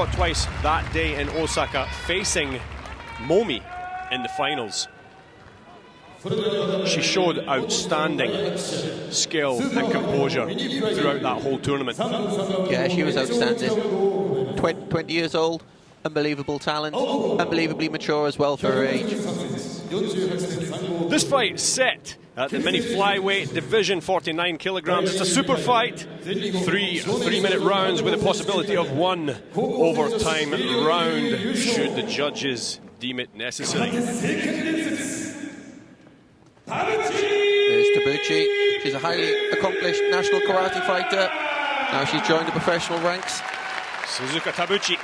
Twice that day in Osaka, facing Momi in the finals. She showed outstanding skill and composure throughout that whole tournament. Yeah, she was outstanding. 20 years old, unbelievable talent, unbelievably mature as well for her age. This fight set at the mini flyweight division, 49 kilograms. It's a super fight. Three-minute rounds with a possibility of one overtime round should the judges deem it necessary. There's Tabuchi. She's a highly accomplished national karate fighter. Now she's joined the professional ranks. Suzuka Tabuchi.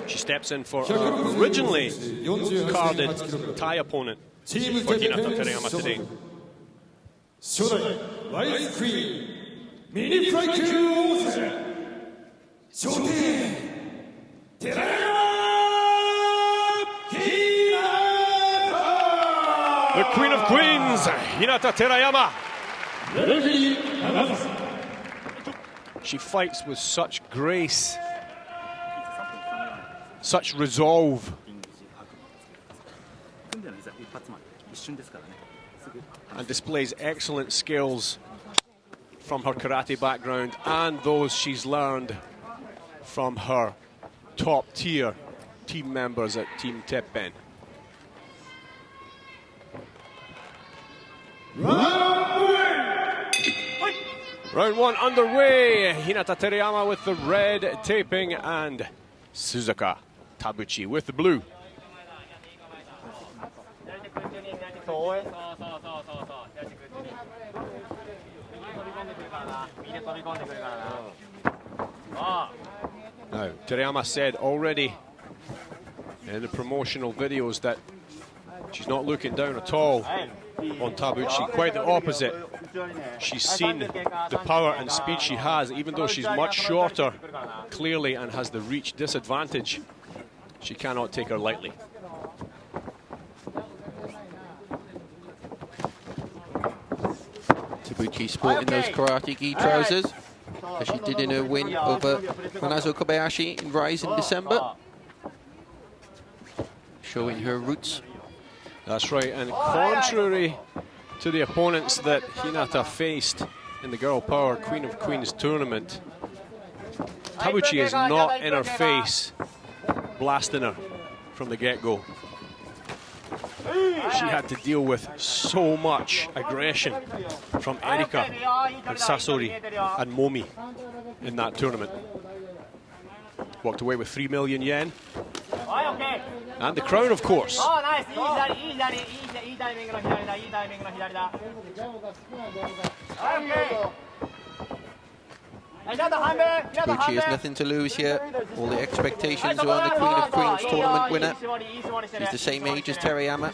She steps in for her originally carded Thai opponent for Hinata Terayama today. The Queen of Queens, Hinata Terayama. She fights with such grace, such resolve, and displays excellent skills from her karate background and those she's learned from her top-tier team members at Team Teppen. Round one underway. Hinata Terayama with the red taping and Suzuka Tabuchi with the blue. Now, Terayama said already in the promotional videos that she's not looking down at all on Tabuchi. Quite the opposite. She's seen the power and speed she has, even though she's much shorter, clearly, and has the reach disadvantage. She cannot take her lightly. Tabuchi sporting those karate gi trousers, as she did in her win over Manazo Kobayashi in Rise in December. Showing her roots. That's right, and contrary to the opponents that Hinata faced in the Girl Power Queen of Queens tournament, Tabuchi is not in her face, blasting her from the get-go. She had to deal with so much aggression from Erika and Sasori and Momi in that tournament. Walked away with 3 million yen. And the crown, of course. Tabuchi has nothing to lose here. All the expectations are on the Queen of Queens tournament winner. She's the same age as Terayama,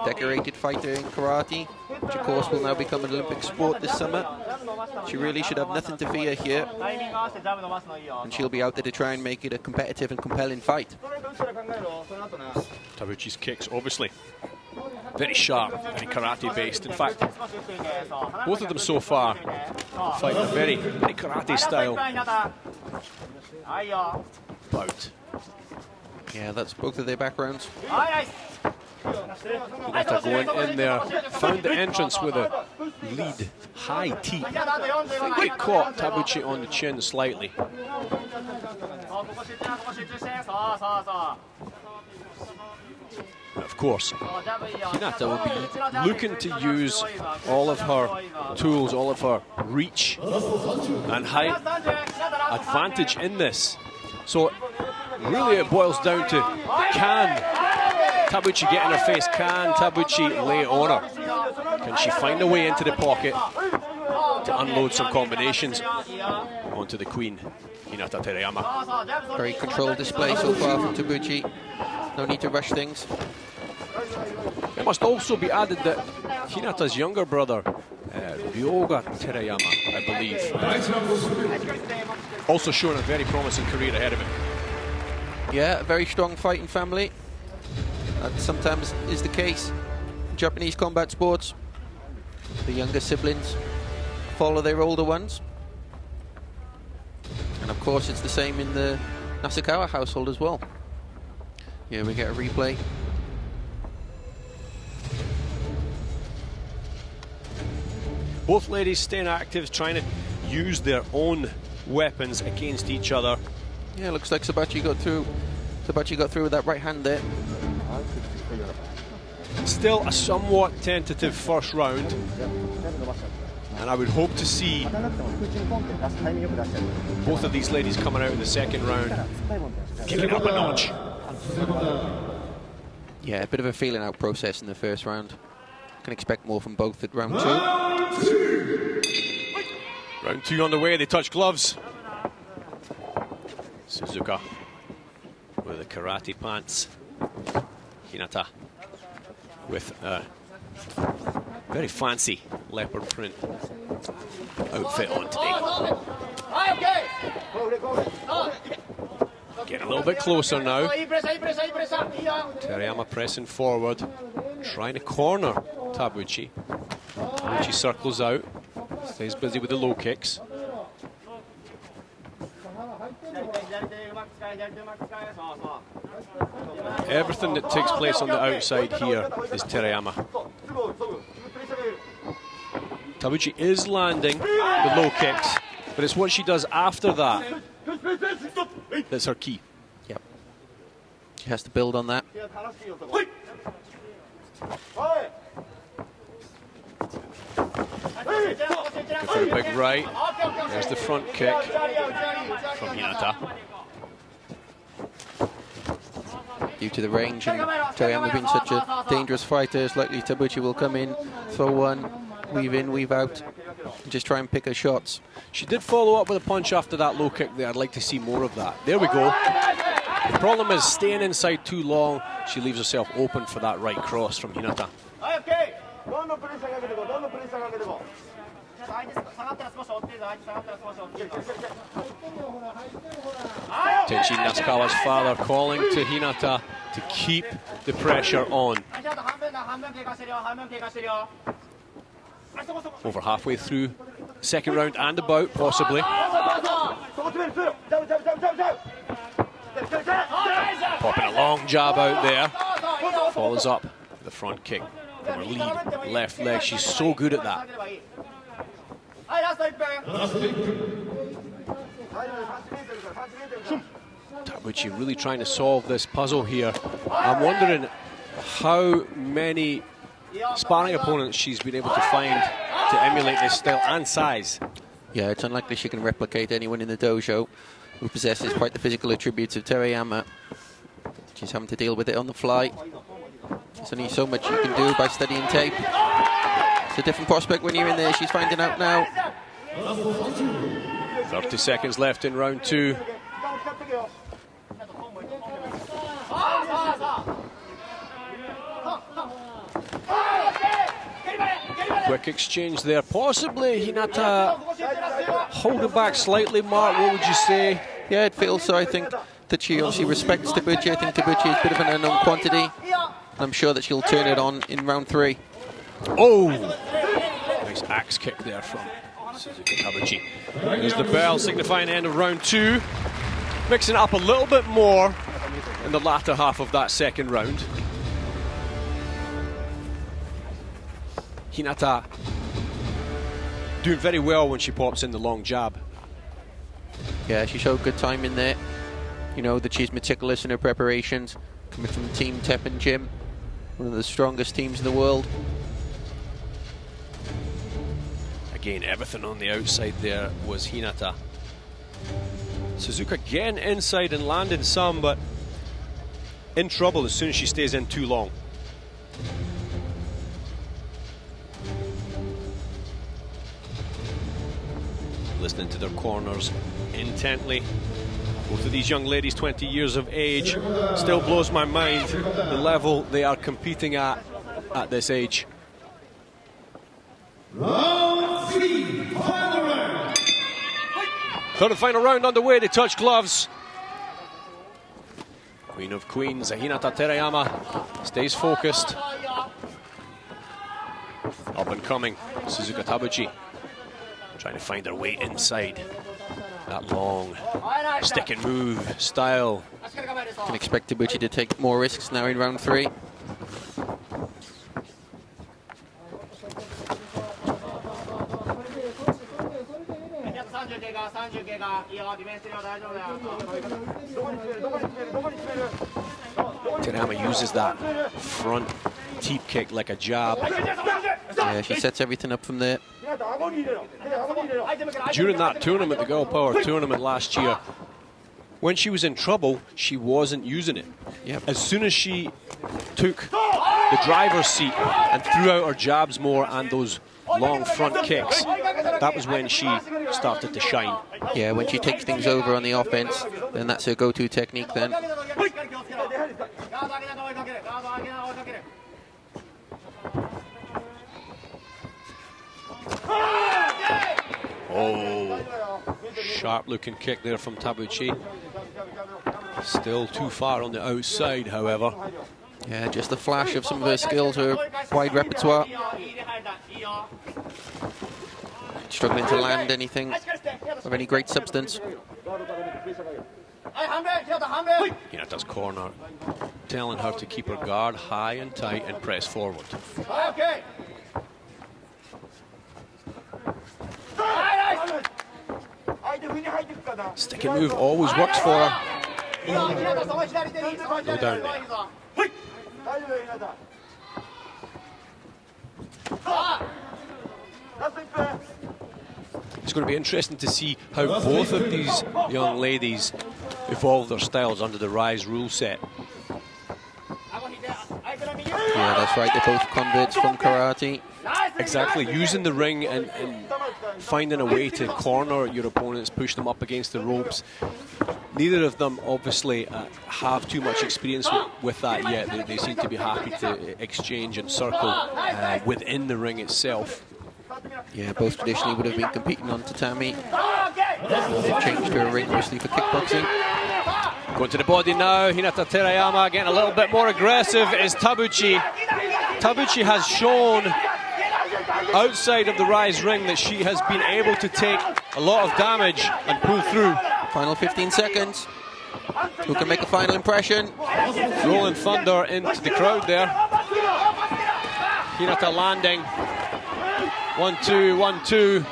decorated fighter in karate, which of course will now become an Olympic sport this summer. She really should have nothing to fear here, and she'll be out there to try and make it a competitive and compelling fight. Tabuchi's kicks, obviously, very sharp, very karate-based. In fact, both of them so far fight a very karate style bout. Yeah, that's both of their backgrounds. Hinata going in there, found the entrance with a lead high teep. I think it caught Tabuchi on the chin slightly. Of course, Hinata will be looking to use all of her tools, all of her reach and height advantage in this. So really it boils down to, can Tabuchi get in her face? Can Tabuchi lay it on her? Can she find a way into the pocket to unload some combinations onto the Queen, Hinata Terayama? Very controlled display so far from Tabuchi. No need to rush things. It must also be added that Hinata's younger brother, Ryoga Terayama, I believe, also showing a very promising career ahead of him. Yeah, a very strong fighting family. That sometimes is the case in Japanese combat sports. The younger siblings follow their older ones. And of course, it's the same in the Nasukawa household as well. Here we get a replay. Both ladies staying active, trying to use their own weapons against each other. Yeah, looks like Sabachi got through. Sabachi got through with that right hand there. Still a somewhat tentative first round, and I would hope to see both of these ladies coming out in the second round, kicking up a notch. Yeah, a bit of a feeling out process in the first round. Can expect more from both at round 2. Round 2 on the way, they touch gloves. Suzuka with the karate pants. Hinata with a very fancy leopard print outfit on today. Getting a little bit closer now. Terayama pressing forward, trying to corner Tabuchi. Tabuchi circles out, stays busy with the low kicks. Everything that takes place on the outside here is Terayama. Tabuchi is landing the low kicks, but it's what she does after that that's her key. Yep. She has to build on that. For a big right. There's the front kick from Hinata. Due to the range and Terayama being such a dangerous fighter, it's likely Tabuchi will come in, throw one, weave in, weave out, and just try and pick her shots. She did follow up with a punch after that low kick there. I'd like to see more of that. There we go. The problem is staying inside too long. She leaves herself open for that right cross from Hinata. Tenshin Nasukawa's father calling to Hinata to keep the pressure on. Over halfway through second round and about, possibly. Popping a long jab out there. Follows up with the front kick from her lead left leg. She's so good at that. Tabuchi really trying to solve this puzzle here. I'm wondering how many sparring opponents she's been able to find to emulate this style and size. Yeah, it's unlikely she can replicate anyone in the dojo who possesses quite the physical attributes of Terayama. She's having to deal with it on the fly. There's only so much you can do by studying tape. It's a different prospect when you're in there. She's finding out now. 30 seconds left in round 2. Quick exchange there. Possibly Hinata holding back slightly. Mark, what would you say? Yeah, it feels so. I think that she obviously respects Tabuchi. I think Tabuchi is a bit of an unknown quantity. And I'm sure that she'll turn it on in round 3. Oh! Nice axe kick there from Suzuki Tabuchi. There's the bell signifying the end of round 2. Mixing it up a little bit more in the latter half of that second round. Hinata doing very well when she pops in the long jab. Yeah, she showed good time in there. You know that she's meticulous in her preparations. Coming from Team Teppen Gym, one of the strongest teams in the world. Again, everything on the outside there was Hinata. Suzuka again inside and landing some, but in trouble as soon as she stays in too long. Listening to their corners intently. Both of these young ladies, 20 years of age, still blows my mind the level they are competing at this age. Round 3, final round. Third and final round underway. They touch gloves. Queen of Queens, Hinata Terayama, stays focused. Up and coming, Suzuka Tabuchi, trying to find her way inside. That long stick and move style. Can expect Tabuchi to take more risks now in round 3. Terayama uses that front teep kick like a jab. Yeah, she sets everything up from there. During that tournament, the Girl Power tournament last year, when she was in trouble, she wasn't using it. Yep. As soon as she took the driver's seat and threw out her jabs more and those long front kicks, that was when she started to shine. Yeah, when she takes things over on the offense, then that's her go-to technique then. Oh, sharp-looking kick there from Tabuchi. Still too far on the outside, however. Yeah, just a flash of some of her skills, her wide repertoire. Struggling to land anything of any great substance. Hinata's corner telling her to keep her guard high and tight and press forward. Stick and move always works for her. Go down there. It's going to be interesting to see how both of these young ladies evolve their styles under the Rise rule set. Yeah, that's right, they're both converts from karate. Exactly, using the ring and finding a way to corner your opponents, push them up against the ropes. Neither of them obviously have too much experience with that yet. They seem to be happy to exchange and circle within the ring itself. Yeah, both traditionally would have been competing on tatami. They've changed to a ring mostly for kickboxing. Going to the body now, Hinata Terayama getting a little bit more aggressive is Tabuchi. Tabuchi has shown outside of the Rise ring that she has been able to take a lot of damage and pull through. Final 15 seconds. Who can make a final impression? Rolling thunder into the crowd there. Hinata landing. 1-2, 1-2.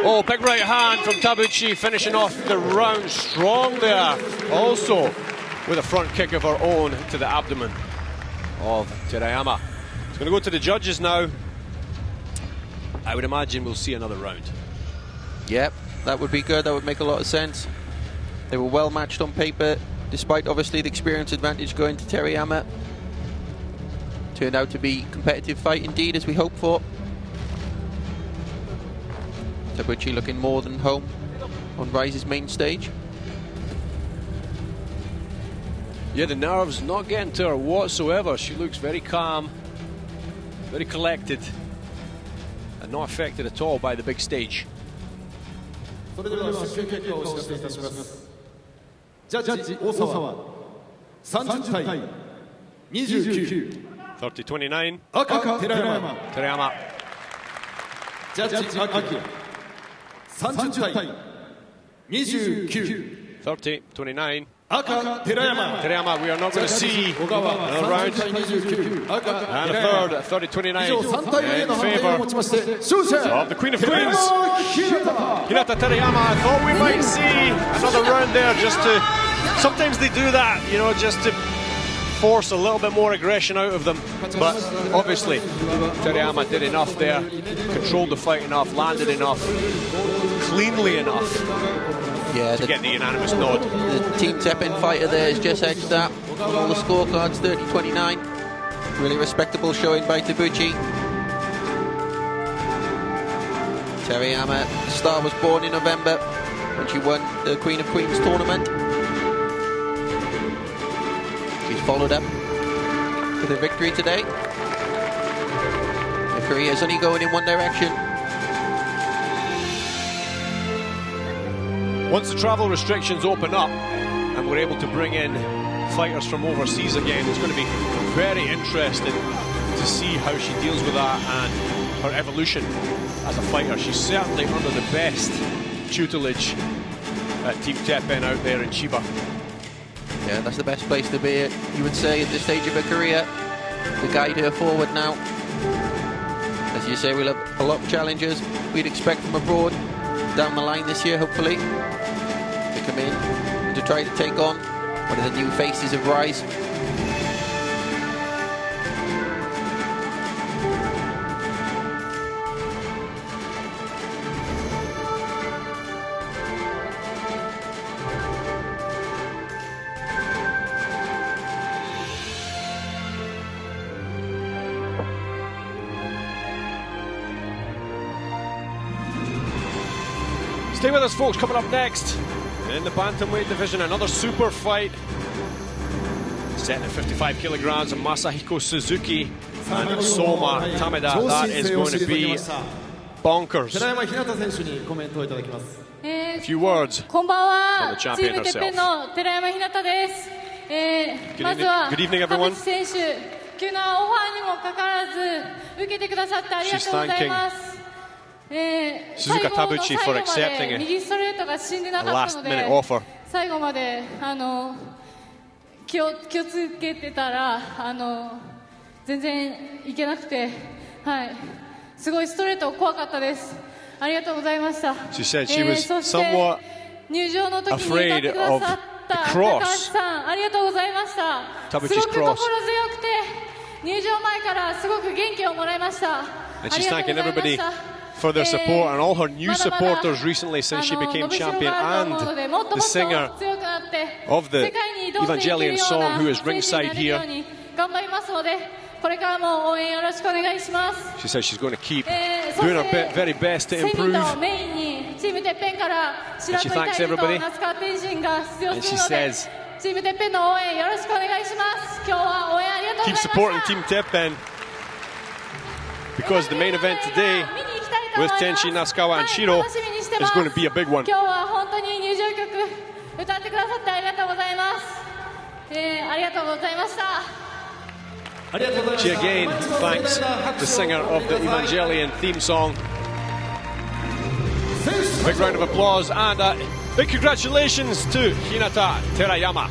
Oh, big right hand from Tabuchi, finishing off the round strong there. Also with a front kick of her own to the abdomen of Terayama. It's going to go to the judges now. I would imagine we'll see another round. Yep, that would be good. That would make a lot of sense. They were well matched on paper, despite obviously the experience advantage going to Terayama. Turned out to be a competitive fight indeed, as we hoped for. Tabuchi looking more than home on Rise's main stage. Yeah, the nerves not getting to her whatsoever. She looks very calm, very collected, and not affected at all by the big stage. ジャッジ大沢30対29 30-29. 赤寺山 Terayama. ジャッジアキラ30対29 30-29. 赤寺山 Terayama, we are not going to see another round. And a third, 30-29 in favour of the Queen of Queens, Hinata Terayama. I thought we might see another round there, just to, sometimes they do that, you know, just to force a little bit more aggression out of them. But obviously, Terayama did enough there, controlled the fight enough, landed enough, cleanly enough. Yeah, to get the unanimous nod. The Team Teppen fighter there is just edged that on all the scorecards, 30-29. Really respectable showing by Tabuchi. Terayama, the star, was born in November when she won the Queen of Queens tournament. She's followed up with a victory today. Her career is only going in one direction. Once the travel restrictions open up and we're able to bring in fighters from overseas again, it's going to be very interesting to see how she deals with that and her evolution as a fighter. She's certainly under the best tutelage at Team Teppen out there in Chiba. Yeah, that's the best place to be, you would say, at this stage of her career. To guide her forward now. As you say, we'll have a lot of challenges we'd expect from abroad down the line this year, hopefully, to come in and to try to take on one of the new faces of Rise. Stay with us, folks. Coming up next in the bantamweight division, another super fight. Set at 55 kilograms of Masahiko Suzuki and Soma Tameda. That is going to be bonkers. A few words from the champion herself. Good evening, everyone. She's thanking Suzuka Tabuchi for accepting a last-minute offer. 最後まで気をつけてたら全然いけなくて、はい、すごいストレート怖かったです。ありがとうございました。She said she was somewhat 入場の時に歌ってくださった高橋さん、ありがとうございました。すごく心強くて入場前からすごく元気をもらいました。ありがとうございました。 for their support and all her new supporters recently since she became champion, and the singer of the Evangelion song who is ringside here. She says she's going to keep doing her very best to improve, and she thanks everybody, and she says keep supporting Team Teppen, because the main event today with Tenshi Nasukawa and Shiro is going to be a big one. She again thanks the singer of the Evangelion theme song. Big round of applause and big congratulations to Hinata Terayama.